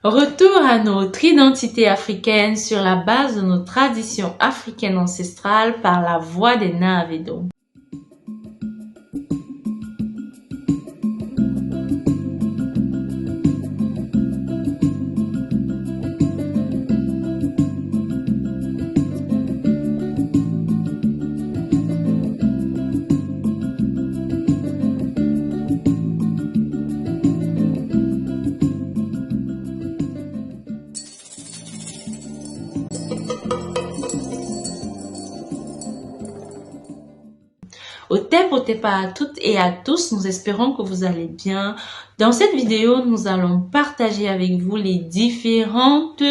Retour à notre identité africaine sur la base de nos traditions africaines ancestrales par la voix des Navedo. Au Tepa à toutes et à tous, nous espérons que vous allez bien. Dans cette vidéo, nous allons partager avec vous les différentes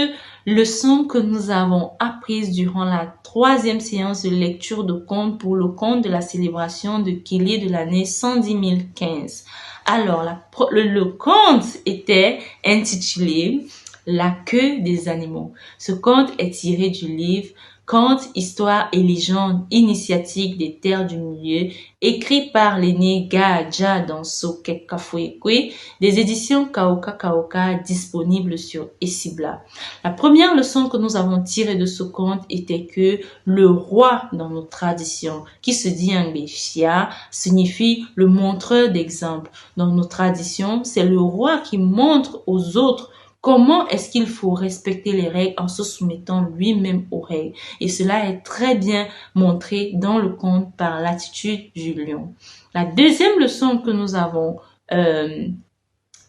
leçons que nous avons apprises durant la 3e séance de lecture de contes pour le conte de la célébration de Kili de l'année 110 015. Alors, le conte était intitulé La queue des animaux. Ce conte est tiré du livre Contes, histoires et légendes initiatiques des terres du milieu, écrit par l'aîné Gaja Danso Kekafouekwe, des éditions Kaoka Kaoka, disponibles sur Essibla. La première leçon que nous avons tirée de ce conte était que le roi dans nos traditions, qui se dit Ngbefia, signifie le montreur d'exemple. Dans nos traditions, c'est le roi qui montre aux autres comment est-ce qu'il faut respecter les règles en se soumettant lui-même aux règles. Et cela est très bien montré dans le conte par l'attitude du lion. La deuxième leçon que nous avons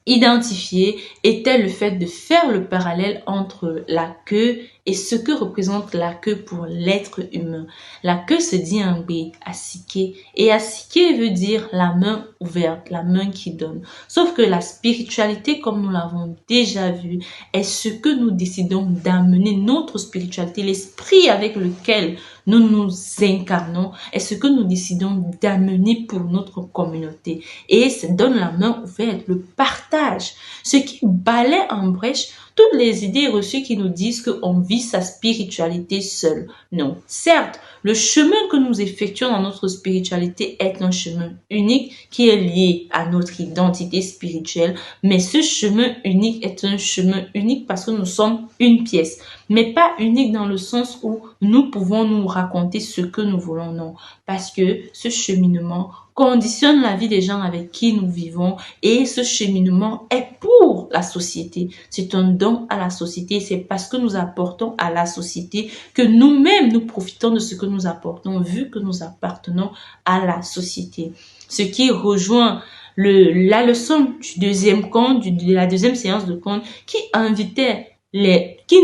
identifiée était le fait de faire le parallèle entre la queue et ce que représente la queue pour l'être humain. La queue se dit en B, asike, et asike veut dire la main ouverte, la main qui donne. Sauf que la spiritualité, comme nous l'avons déjà vu, est ce que nous décidons d'amener, notre spiritualité, l'esprit avec lequel nous nous incarnons, est ce que nous décidons d'amener pour notre communauté. Et ça donne la main ouverte, le partage, ce qui balaie en brèche toutes les idées reçues qui nous disent qu'on vit sa spiritualité seul. Non. Certes, le chemin que nous effectuons dans notre spiritualité est un chemin unique qui est lié à notre identité spirituelle, mais ce chemin unique est un chemin unique parce que nous sommes une pièce, mais pas unique dans le sens où nous pouvons nous raconter ce que nous voulons, non, parce que ce cheminement conditionne la vie des gens avec qui nous vivons et ce cheminement est pour la société. C'est un don à la société. C'est parce que nous apportons à la société que nous-mêmes nous profitons de ce que nous apportons vu que nous appartenons à la société. Ce qui rejoint la leçon du deuxième conte, de la deuxième séance de conte qui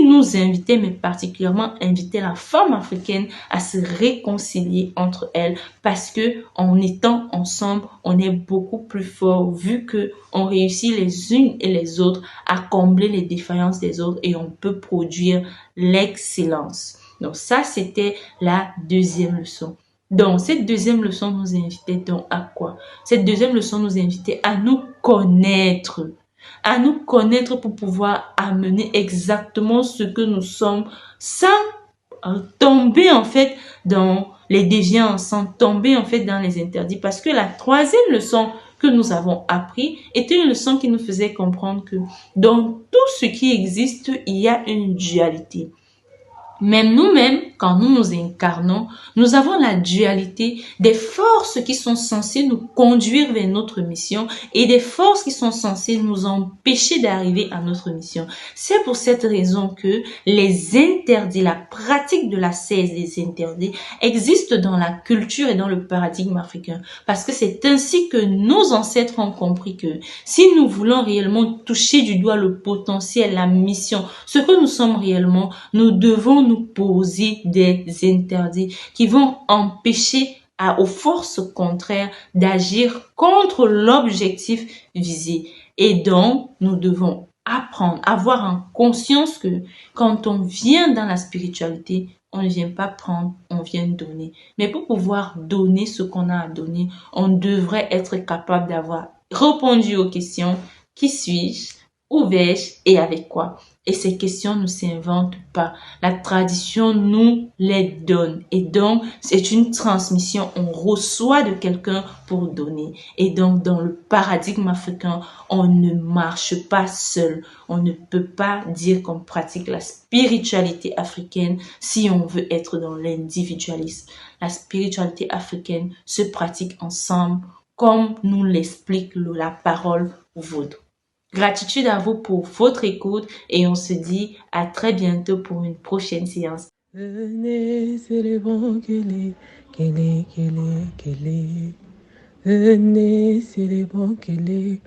nous invitait, mais particulièrement invitait la femme africaine à se réconcilier entre elles parce que en étant ensemble, on est beaucoup plus fort vu que on réussit les unes et les autres à combler les défaillances des autres et on peut produire l'excellence. Donc ça, c'était la deuxième leçon. Donc, cette deuxième leçon nous invitait donc à quoi? Cette deuxième leçon nous invitait à nous connaître pour pouvoir amener exactement ce que nous sommes sans tomber en fait dans les déviances, sans tomber en fait dans les interdits. Parce que la troisième leçon que nous avons appris était une leçon qui nous faisait comprendre que dans tout ce qui existe, il y a une dualité. Même nous-mêmes, quand nous nous incarnons, nous avons la dualité des forces qui sont censées nous conduire vers notre mission et des forces qui sont censées nous empêcher d'arriver à notre mission. C'est pour cette raison que les interdits, la pratique de la cesse des interdits existe dans la culture et dans le paradigme africain. Parce que c'est ainsi que nos ancêtres ont compris que si nous voulons réellement toucher du doigt le potentiel, la mission, ce que nous sommes réellement, nous devons nous poser des interdits qui vont empêcher aux forces contraires d'agir contre l'objectif visé. Et donc, nous devons apprendre, avoir en conscience que quand on vient dans la spiritualité, on ne vient pas prendre, on vient donner. Mais pour pouvoir donner ce qu'on a à donner, on devrait être capable d'avoir répondu aux questions: qui suis-je? Où vais-je et avec quoi? Et ces questions ne s'inventent pas. La tradition nous les donne. Et donc, c'est une transmission. On reçoit de quelqu'un pour donner. Et donc, dans le paradigme africain, on ne marche pas seul. On ne peut pas dire qu'on pratique la spiritualité africaine si on veut être dans l'individualisme. La spiritualité africaine se pratique ensemble, comme nous l'explique la parole vaudou. Gratitude à vous pour votre écoute et on se dit à très bientôt pour une prochaine séance. Venez, célébrons Kélé. Venez, célébrons Kélé.